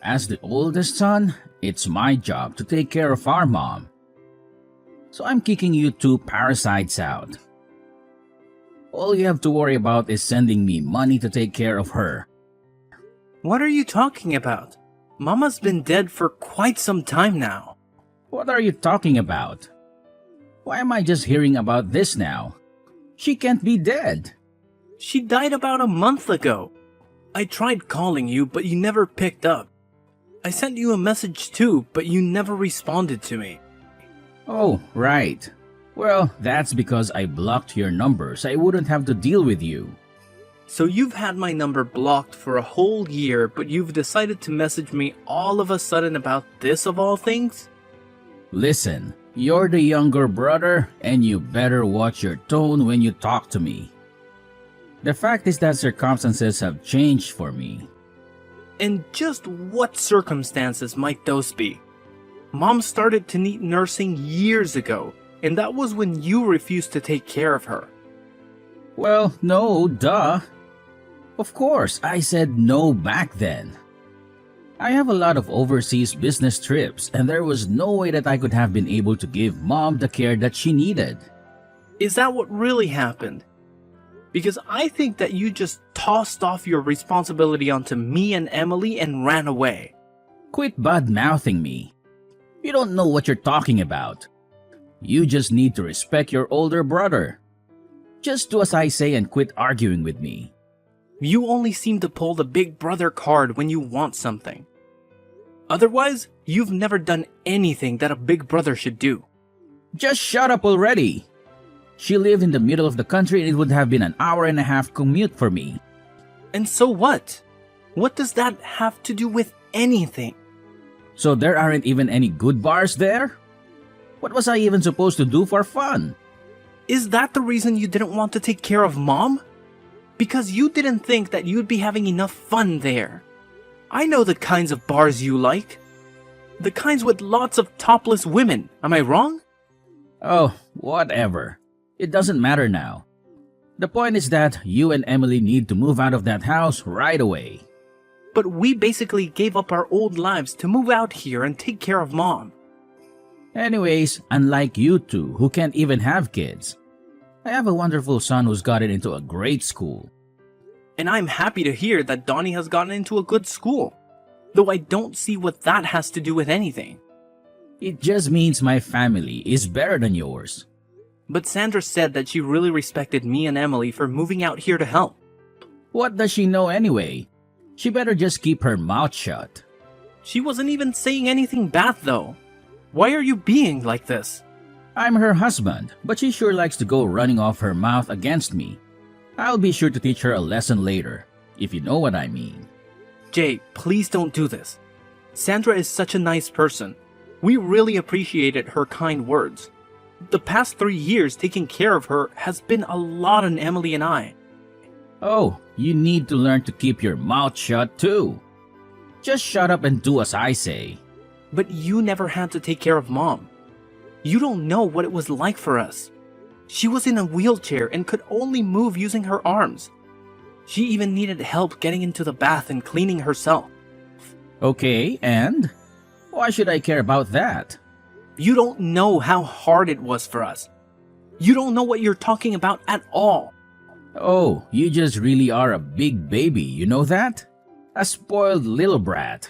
As the oldest son, it's my job to take care of our mom. So I'm kicking you two parasites out. All you have to worry about is sending me money to take care of her. What are you talking about? Mama's been dead for quite some time now. What are you talking about? Why am I just hearing about this now? She can't be dead. She died about a month ago. I tried calling you, but you never picked up. I sent you a message too, but you never responded to me. Oh, right. Well, that's because I blocked your number so I wouldn't have to deal with you. So you've had my number blocked for a whole year, but you've decided to message me all of a sudden about this of all things? Listen, you're the younger brother and you better watch your tone when you talk to me. The fact is that circumstances have changed for me. And just what circumstances might those be? Mom started to need nursing years ago, and that was when you refused to take care of her. Well, no, duh. Of course, I said no back then. I have a lot of overseas business trips, and there was no way that I could have been able to give Mom the care that she needed. Is that what really happened? Because I think that you just tossed off your responsibility onto me and Emily and ran away. Quit bad-mouthing me. You don't know what you're talking about. You just need to respect your older brother. Just do as I say and quit arguing with me. You only seem to pull the big brother card when you want something. Otherwise, you've never done anything that a big brother should do. Just shut up already. She lived in the middle of the country and it would have been an hour-and-a-half commute for me. And so what? What does that have to do with anything? So there aren't even any good bars there? What was I even supposed to do for fun? Is that the reason you didn't want to take care of Mom? Because you didn't think that you'd be having enough fun there. I know the kinds of bars you like. The kinds with lots of topless women, am I wrong? Oh, whatever. It doesn't matter now. The point is that you and Emily need to move out of that house right away. But we basically gave up our old lives to move out here and take care of Mom. Anyways, unlike you two who can't even have kids, I have a wonderful son who's gotten into a great school. And I'm happy to hear that Donnie has gotten into a good school, though I don't see what that has to do with anything. It just means my family is better than yours. But Sandra said that she really respected me and Emily for moving out here to help. What does she know anyway? She better just keep her mouth shut. She wasn't even saying anything bad though. Why are you being like this? I'm her husband, but she sure likes to go running off her mouth against me. I'll be sure to teach her a lesson later, if you know what I mean. Jay, please don't do this. Sandra is such a nice person. We really appreciated her kind words. The past 3 years taking care of her has been a lot on Emily and I. Oh, you need to learn to keep your mouth shut too. Just shut up and do as I say. But you never had to take care of Mom. You don't know what it was like for us. She was in a wheelchair and could only move using her arms. She even needed help getting into the bath and cleaning herself. Okay, and? Why should I care about that? You don't know how hard it was for us. You don't know what you're talking about at all. Oh, you just really are a big baby, you know that? A spoiled little brat.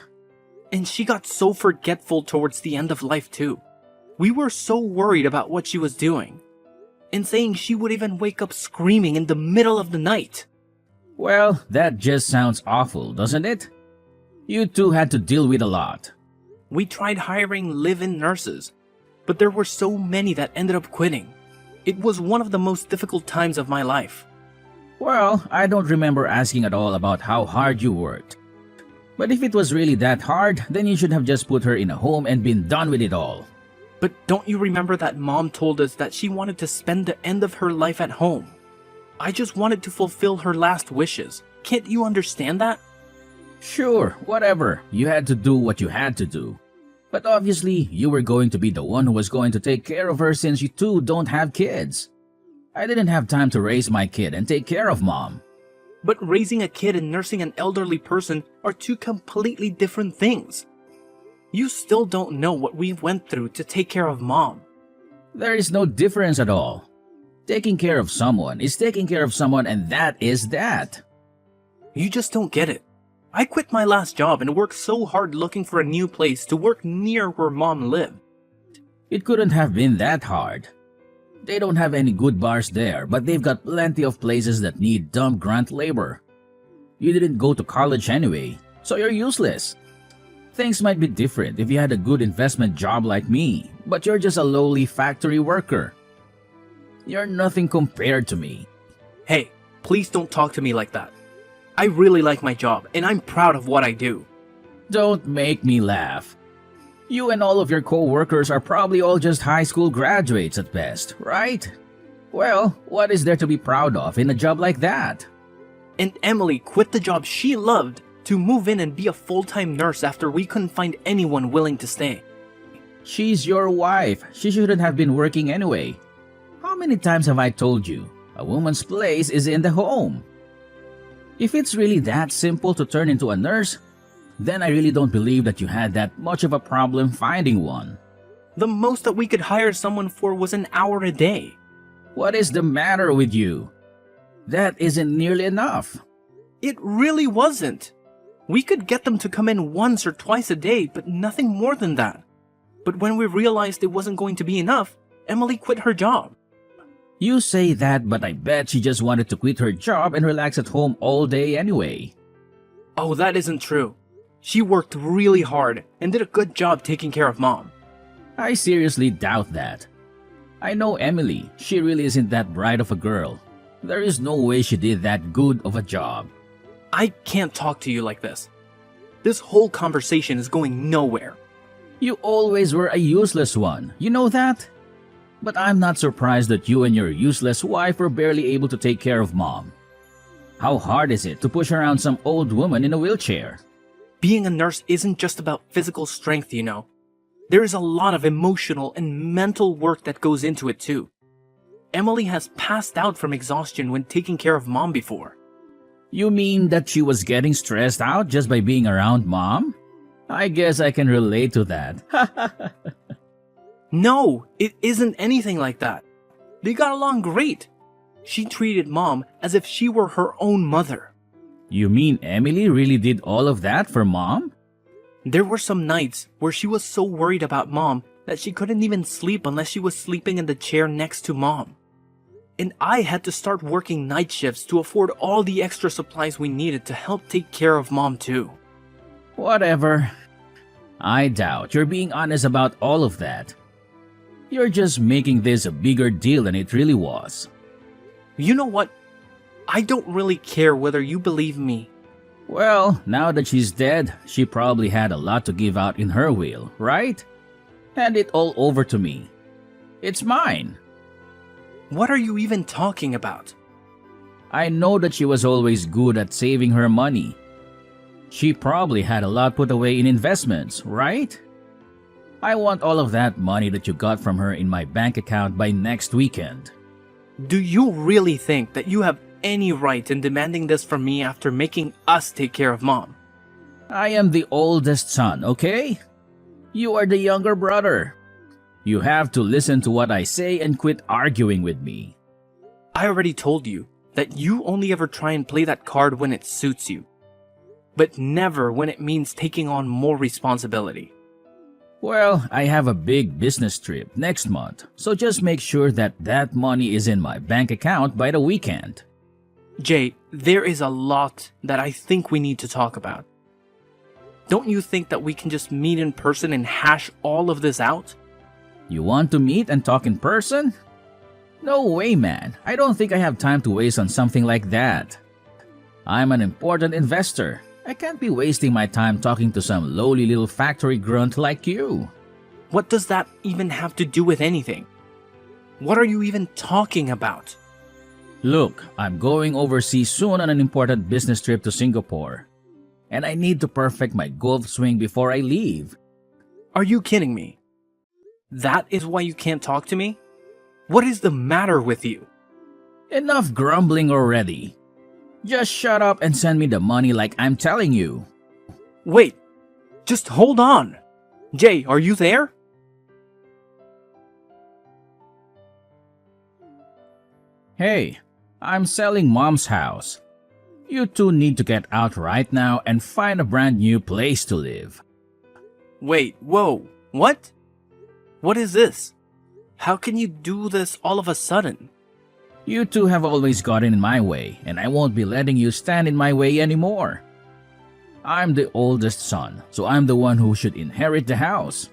And she got so forgetful towards the end of life too. We were so worried about what she was doing. And saying she would even wake up screaming in the middle of the night. Well, that just sounds awful, doesn't it? You two had to deal with a lot. We tried hiring live-in nurses, but there were so many that ended up quitting. It was one of the most difficult times of my life. Well, I don't remember asking at all about how hard you worked. But if it was really that hard, then you should have just put her in a home and been done with it all. But don't you remember that Mom told us that she wanted to spend the end of her life at home? I just wanted to fulfill her last wishes. Can't you understand that? Sure, whatever. You had to do what you had to do. But obviously, you were going to be the one who was going to take care of her since you two don't have kids. I didn't have time to raise my kid and take care of Mom. But raising a kid and nursing an elderly person are two completely different things. You still don't know what we went through to take care of Mom. There is no difference at all. Taking care of someone is taking care of someone, and that is that. You just don't get it. I quit my last job and worked so hard looking for a new place to work near where Mom lived. It couldn't have been that hard. They don't have any good bars there, but they've got plenty of places that need dumb grunt labor. You didn't go to college anyway, so you're useless. Things might be different if you had a good investment job like me, but you're just a lowly factory worker. You're nothing compared to me. Hey, please don't talk to me like that. I really like my job, and I'm proud of what I do. Don't make me laugh. You and all of your co-workers are probably all just high school graduates at best, right? Well, what is there to be proud of in a job like that? And Emily quit the job she loved to move in and be a full-time nurse after we couldn't find anyone willing to stay. She's your wife. She shouldn't have been working anyway. How many times have I told you? A woman's place is in the home. If it's really that simple to turn into a nurse, then I really don't believe that you had that much of a problem finding one. The most that we could hire someone for was an hour a day. What is the matter with you? That isn't nearly enough. It really wasn't. We could get them to come in once or twice a day, but nothing more than that. But when we realized it wasn't going to be enough, Emily quit her job. You say that, but I bet she just wanted to quit her job and relax at home all day anyway. Oh, that isn't true. She worked really hard and did a good job taking care of Mom. I seriously doubt that. I know Emily. She really isn't that bright of a girl. There is no way she did that good of a job. I can't talk to you like this. This whole conversation is going nowhere. You always were a useless one. You know that? But I'm not surprised that you and your useless wife were barely able to take care of Mom. How hard is it to push around some old woman in a wheelchair? Being a nurse isn't just about physical strength, you know. There is a lot of emotional and mental work that goes into it too. Emily has passed out from exhaustion when taking care of Mom before. You mean that she was getting stressed out just by being around Mom? I guess I can relate to that. No, it isn't anything like that. They got along great. She treated Mom as if she were her own mother. You mean Emily really did all of that for Mom? There were some nights where she was so worried about Mom that she couldn't even sleep unless she was sleeping in the chair next to Mom. And I had to start working night shifts to afford all the extra supplies we needed to help take care of Mom too. Whatever. I doubt you're being honest about all of that. You're just making this a bigger deal than it really was. You know what? I don't really care whether you believe me. Well, now that she's dead, she probably had a lot to give out in her will, right? Hand it all over to me. It's mine. What are you even talking about? I know that she was always good at saving her money. She probably had a lot put away in investments, right? I want all of that money that you got from her in my bank account by next weekend. Do you really think that you have any right in demanding this from me after making us take care of Mom? I am the oldest son, okay? You are the younger brother. You have to listen to what I say and quit arguing with me. I already told you that you only ever try and play that card when it suits you, but never when it means taking on more responsibility. Well, I have a big business trip next month, so just make sure that that money is in my bank account by the weekend. Jay, there is a lot that I think we need to talk about. Don't you think that we can just meet in person and hash all of this out? You want to meet and talk in person? No way, man. I don't think I have time to waste on something like that. I'm an important investor. I can't be wasting my time talking to some lowly little factory grunt like you. What does that even have to do with anything? What are you even talking about? Look, I'm going overseas soon on an important business trip to Singapore. And I need to perfect my golf swing before I leave. Are you kidding me? That is why you can't talk to me? What is the matter with you? Enough grumbling already. Just shut up and send me the money like I'm telling you. Wait, just hold on. Jay, are you there? Hey, I'm selling Mom's house. You two need to get out right now and find a brand new place to live. Wait, whoa, what? What is this? How can you do this all of a sudden? You two have always gotten in my way, and I won't be letting you stand in my way anymore. I'm the oldest son, so I'm the one who should inherit the house.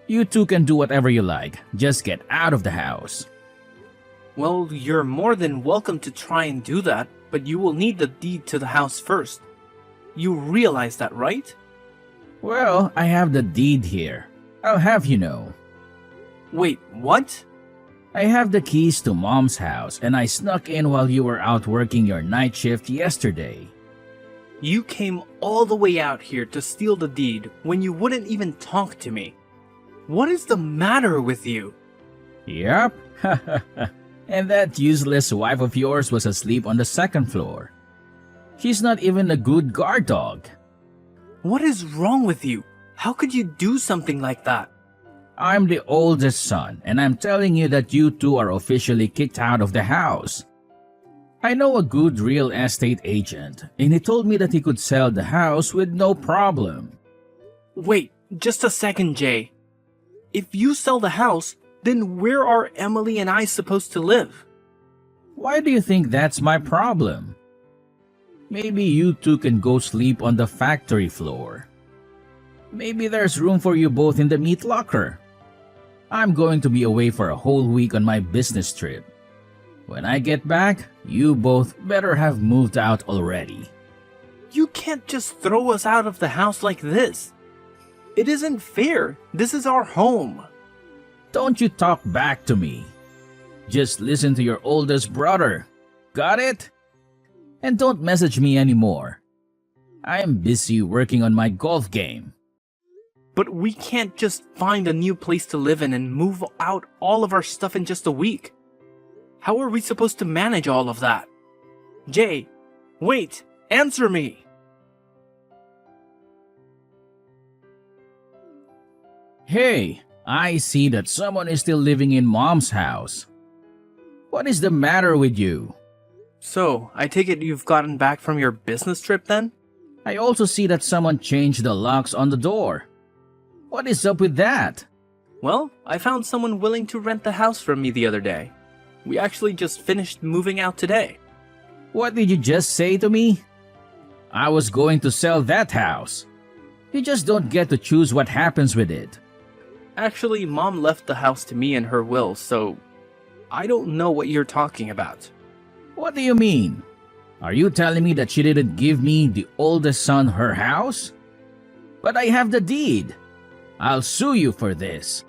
You two can do whatever you like, just get out of the house. Well, you're more than welcome to try and do that, but you will need the deed to the house first. You realize that, right? Well, I have the deed here. I'll have you know. Wait, what? I have the keys to Mom's house, and I snuck in while you were out working your night shift yesterday. You came all the way out here to steal the deed when you wouldn't even talk to me. What is the matter with you? Yup. And that useless wife of yours was asleep on the second floor. She's not even a good guard dog. What is wrong with you? How could you do something like that? I'm the oldest son, and I'm telling you that you two are officially kicked out of the house. I know a good real estate agent, and he told me that he could sell the house with no problem. Wait, just a second, Jay. If you sell the house, then where are Emily and I supposed to live? Why do you think that's my problem? Maybe you two can go sleep on the factory floor. Maybe there's room for you both in the meat locker. I'm going to be away for a whole week on my business trip. When I get back, you both better have moved out already. You can't just throw us out of the house like this. It isn't fair. This is our home. Don't you talk back to me. Just listen to your oldest brother. Got it? And don't message me anymore. I'm busy working on my golf game. But we can't just find a new place to live in and move out all of our stuff in just a week. How are we supposed to manage all of that? Jay, wait, answer me. Hey, I see that someone is still living in Mom's house. What is the matter with you? So, I take it you've gotten back from your business trip then? I also see that someone changed the locks on the door. What is up with that? Well, I found someone willing to rent the house from me the other day. We actually just finished moving out today. What did you just say to me? I was going to sell that house. You just don't get to choose what happens with it. Actually, Mom left the house to me in her will, so I don't know what you're talking about. What do you mean? Are you telling me that she didn't give me, the oldest son, her house? But I have the deed. I'll sue you for this.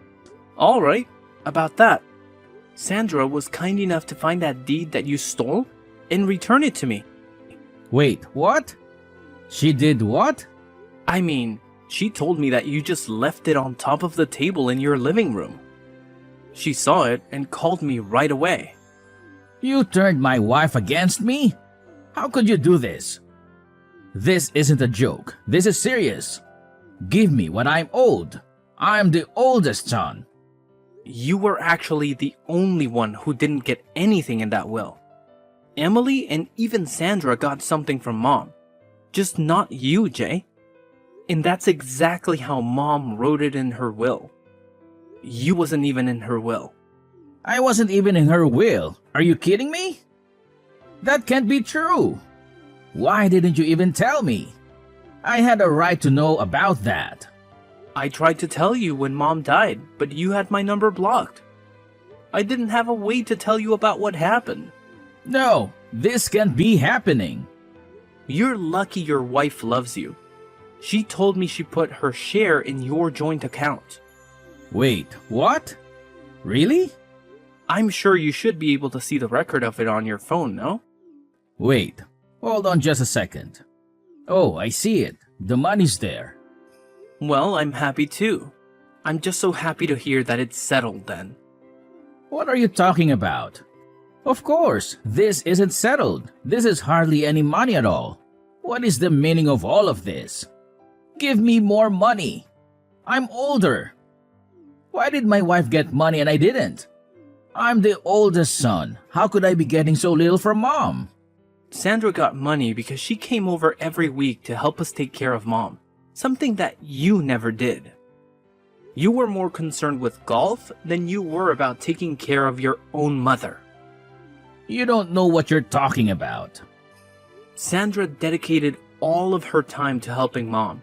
Alright, about that. Sandra was kind enough to find that deed that you stole and return it to me. Wait, what? She did what? I mean, she told me that you just left it on top of the table in your living room. She saw it and called me right away. You turned my wife against me? How could you do this? This isn't a joke. This is serious. Give me what I'm owed. I'm the oldest son. You were actually the only one who didn't get anything in that will. Emily and even Sandra got something from Mom. Just not you, Jay. And that's exactly how Mom wrote it in her will. You wasn't even in her will. I wasn't even in her will. Are you kidding me? That can't be true. Why didn't you even tell me? I had a right to know about that. I tried to tell you when Mom died, but you had my number blocked. I didn't have a way to tell you about what happened. No, this can't be happening. You're lucky your wife loves you. She told me she put her share in your joint account. Wait, what? Really? I'm sure you should be able to see the record of it on your phone, no? Wait, hold on just a second. Oh, I see it. The money's there. Well, I'm happy too. I'm just so happy to hear that it's settled then. What are you talking about? Of course, this isn't settled. This is hardly any money at all. What is the meaning of all of this? Give me more money. I'm older. Why did my wife get money and I didn't? I'm the oldest son. How could I be getting so little from mom? Sandra got money because she came over every week to help us take care of mom, something that you never did. You were more concerned with golf than you were about taking care of your own mother. You don't know what you're talking about. Sandra dedicated all of her time to helping mom.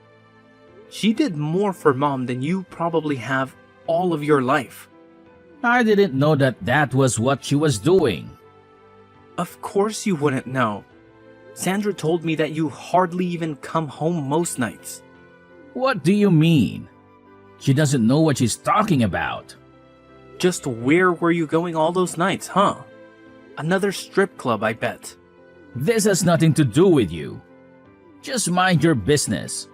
She did more for mom than you probably have all of your life. I didn't know that that was what she was doing. Of course you wouldn't know. Sandra told me that you hardly even come home most nights. What do you mean? She doesn't know what she's talking about. Just where were you going all those nights, huh? Another strip club, I bet. This has nothing to do with you. Just mind your business.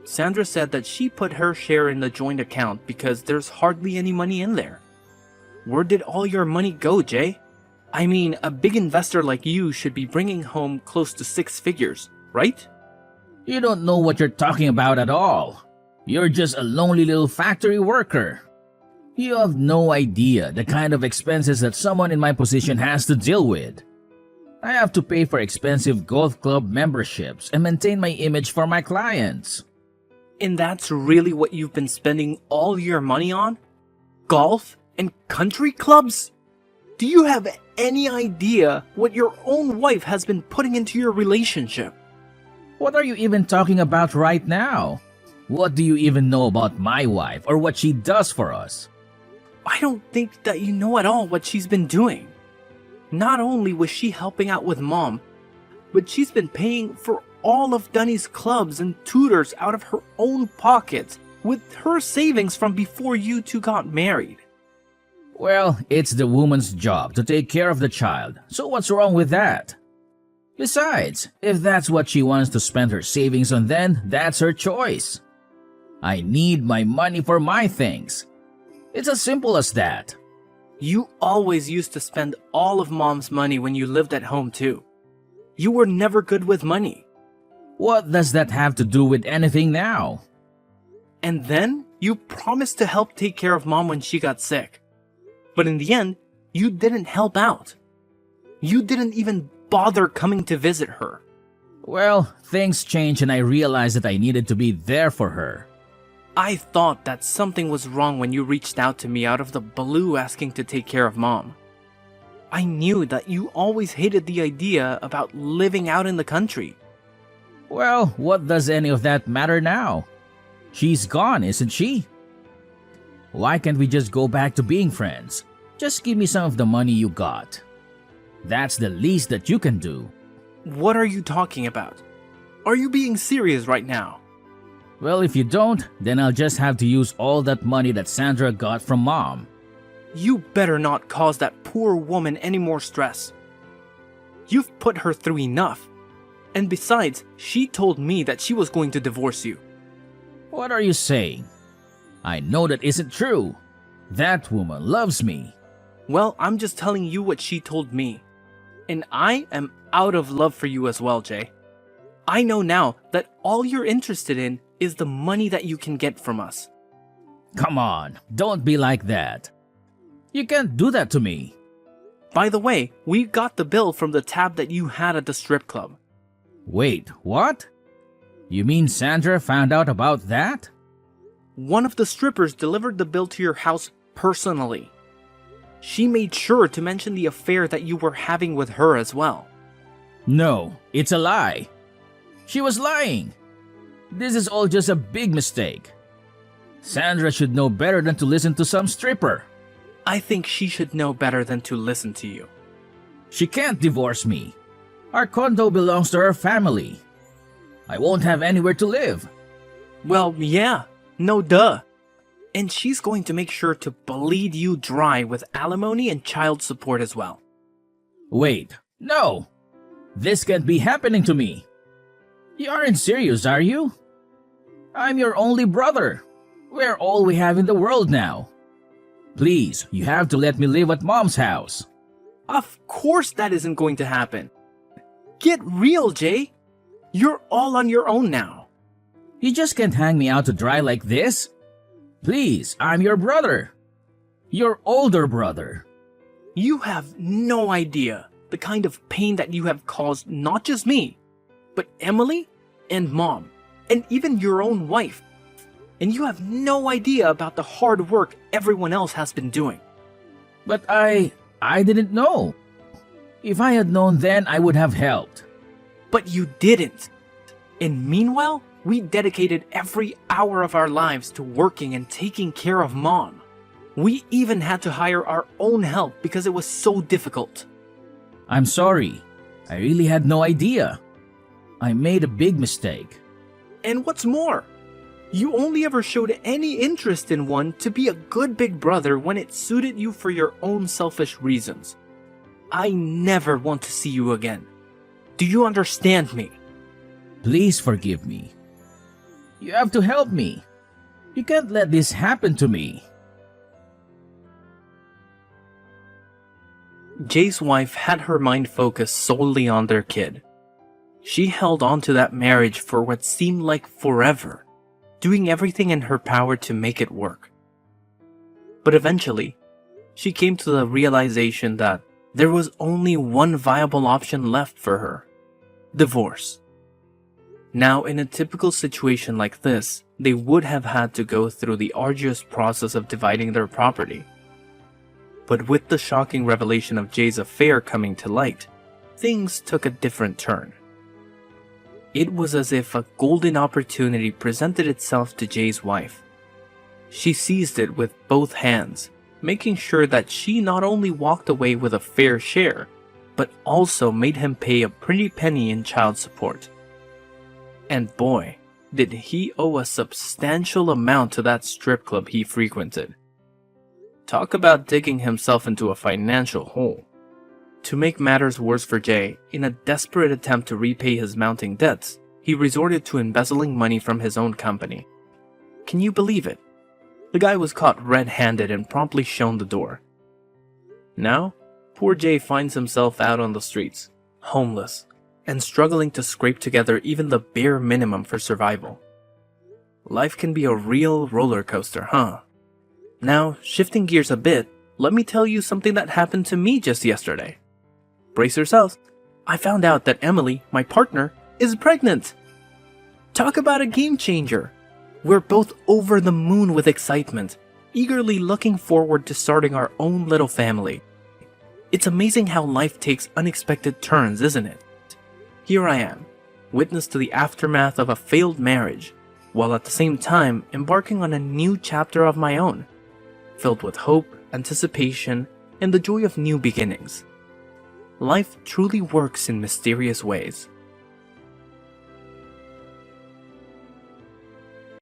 Sandra said that she put her share in the joint account because there's hardly any money in there. Where did all your money go, Jay? I mean, a big investor like you should be bringing home close to 6 figures, right? You don't know what you're talking about at all. You're just a lonely little factory worker. You have no idea the kind of expenses that someone in my position has to deal with. I have to pay for expensive golf club memberships and maintain my image for my clients. And that's really what you've been spending all your money on? Golf and country clubs? Do you have any idea what your own wife has been putting into your relationship? What are you even talking about right now? What do you even know about my wife or what she does for us? I don't think that you know at all what she's been doing. Not only was she helping out with mom, but she's been paying for all of Dunny's clubs and tutors out of her own pocket with her savings from before you two got married. Well, it's the woman's job to take care of the child, so what's wrong with that? Besides, if that's what she wants to spend her savings on, then that's her choice. I need my money for my things. It's as simple as that. You always used to spend all of mom's money when you lived at home too. You were never good with money. What does that have to do with anything now? And then you promised to help take care of mom when she got sick. But in the end, you didn't help out. You didn't even bother coming to visit her. Well, things changed and I realized that I needed to be there for her. I thought that something was wrong when you reached out to me out of the blue asking to take care of mom. I knew that you always hated the idea about living out in the country. Well, what does any of that matter now? She's gone, isn't she? Why can't we just go back to being friends? Just give me some of the money you got. That's the least that you can do. What are you talking about? Are you being serious right now? Well, if you don't, then I'll just have to use all that money that Sandra got from mom. You better not cause that poor woman any more stress. You've put her through enough. And besides, she told me that she was going to divorce you. What are you saying? I know that isn't true. That woman loves me. Well, I'm just telling you what she told me. And I am out of love for you as well, Jay. I know now that all you're interested in is the money that you can get from us. Come on, don't be like that. You can't do that to me. By the way, we got the bill from the tab that you had at the strip club. Wait, what? You mean Sandra found out about that? One of the strippers delivered the bill to your house personally. She made sure to mention the affair that you were having with her as well. No, it's a lie. She was lying. This is all just a big mistake. Sandra should know better than to listen to some stripper. I think she should know better than to listen to you. She can't divorce me. Our condo belongs to her family. I won't have anywhere to live. Well, yeah, no duh. And she's going to make sure to bleed you dry with alimony and child support as well. Wait, no. This can't be happening to me. You aren't serious, are you? I'm your only brother. We're all we have in the world now. Please, you have to let me live at mom's house. Of course that isn't going to happen. Get real, Jay. You're all on your own now. You just can't hang me out to dry like this. Please, I'm your brother. Your older brother. You have no idea the kind of pain that you have caused not just me, but Emily and Mom, and even your own wife. And you have no idea about the hard work everyone else has been doing. But I didn't know. If I had known then, I would have helped. But you didn't. And meanwhile, we dedicated every hour of our lives to working and taking care of Mom. We even had to hire our own help because it was so difficult. I'm sorry. I really had no idea. I made a big mistake. And what's more, you only ever showed any interest in one to be a good big brother when it suited you for your own selfish reasons. I never want to see you again. Do you understand me? Please forgive me. You have to help me. You can't let this happen to me. Jay's wife had her mind focused solely on their kid. She held on to that marriage for what seemed like forever, doing everything in her power to make it work. But eventually, she came to the realization that there was only one viable option left for her: divorce. Now, in a typical situation like this, they would have had to go through the arduous process of dividing their property. But with the shocking revelation of Jay's affair coming to light, things took a different turn. It was as if a golden opportunity presented itself to Jay's wife. She seized it with both hands, making sure that she not only walked away with a fair share, but also made him pay a pretty penny in child support. And boy, did he owe a substantial amount to that strip club he frequented. Talk about digging himself into a financial hole. To make matters worse for Jay, in a desperate attempt to repay his mounting debts, he resorted to embezzling money from his own company. Can you believe it? The guy was caught red-handed and promptly shown the door. Now, poor Jay finds himself out on the streets, homeless, and struggling to scrape together even the bare minimum for survival. Life can be a real roller coaster, huh? Now, shifting gears a bit, let me tell you something that happened to me just yesterday. Brace yourselves. I found out that Emily, my partner, is pregnant. Talk about a game changer. We're both over the moon with excitement, eagerly looking forward to starting our own little family. It's amazing how life takes unexpected turns, isn't it? Here I am, witness to the aftermath of a failed marriage, while at the same time embarking on a new chapter of my own, filled with hope, anticipation, and the joy of new beginnings. Life truly works in mysterious ways.